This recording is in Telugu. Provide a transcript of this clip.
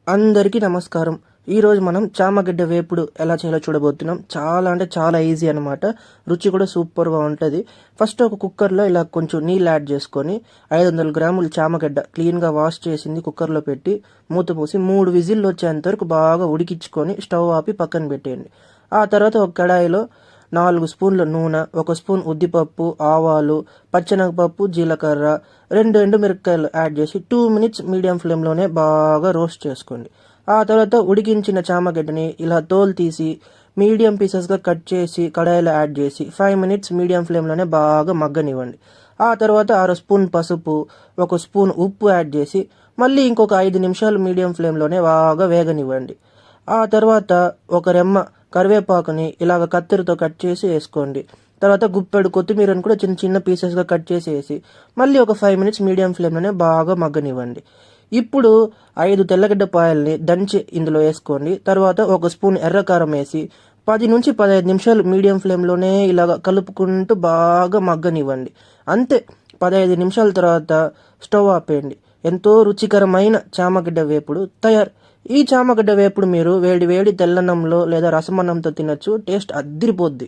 అందరికీ నమస్కారం. ఈరోజు మనం చామగడ్డ వేపుడు ఎలా చేయాలో చూడబోతున్నాం. చాలా అంటే చాలా ఈజీ అనమాట. రుచి కూడా సూపర్గా ఉంటుంది. ఫస్ట్ ఒక కుక్కర్లో ఇలా కొంచెం నీళ్ళు యాడ్ చేసుకొని 500 గ్రాములు చామగడ్డ క్లీన్గా వాష్ చేసింది కుక్కర్లో పెట్టి మూత పోసి 3 విజిల్లు వచ్చేంత వరకు బాగా ఉడికించుకొని స్టవ్ ఆపి పక్కన పెట్టేయండి. ఆ తర్వాత ఒక కడాయిలో 4 స్పూన్ల నూనె, 1 స్పూన్ ఉద్దిపప్పు, ఆవాలు, పచ్చెనగపప్పు, జీలకర్ర, 2 ఎండుమిరపకాయలు యాడ్ చేసి 2 మినిట్స్ మీడియం ఫ్లేమ్లోనే బాగా రోస్ట్ చేసుకోండి. ఆ తర్వాత ఉడికించిన చామగడ్డని ఇలా తోలు తీసి మీడియం పీసెస్గా కట్ చేసి కడాయిలో యాడ్ చేసి 5 మినిట్స్ మీడియం ఫ్లేమ్లోనే బాగా మగ్గనివ్వండి. ఆ తర్వాత 1/2 స్పూన్ పసుపు, 1 స్పూన్ ఉప్పు యాడ్ చేసి మళ్ళీ ఇంకొక 5 నిమిషాలు మీడియం ఫ్లేమ్లోనే బాగా వేగనివ్వండి. ఆ తర్వాత ఒక రెమ్మ కరివేపాకుని ఇలాగ కత్తెరతో కట్ చేసి వేసుకోండి. తర్వాత గుప్పెడు కొత్తిమీరని కూడా చిన్న చిన్న పీసెస్గా కట్ చేసి వేసి మళ్ళీ ఒక 5 మినిట్స్ మీడియం ఫ్లేమ్లోనే బాగా మగ్గనివ్వండి. ఇప్పుడు 5 తెల్లగడ్డ పాయల్ని దంచి ఇందులో వేసుకోండి. తర్వాత 1 స్పూన్ ఎర్రకారం వేసి 10 నుంచి 15 నిమిషాలు మీడియం ఫ్లేమ్లోనే ఇలాగ కలుపుకుంటూ బాగా మగ్గనివ్వండి. అంతే, 15 నిమిషాల తర్వాత స్టవ్ ఆపేయండి. ఎంతో రుచికరమైన చామగడ్డ వేపుడు తయారు. ఈ చామగడ్డ వేపుడు మీరు వేడి వేడి తెల్లన్నంలో లేదా రసమన్నంతో తినచ్చు. టేస్ట్ అద్దిరిపోద్ది.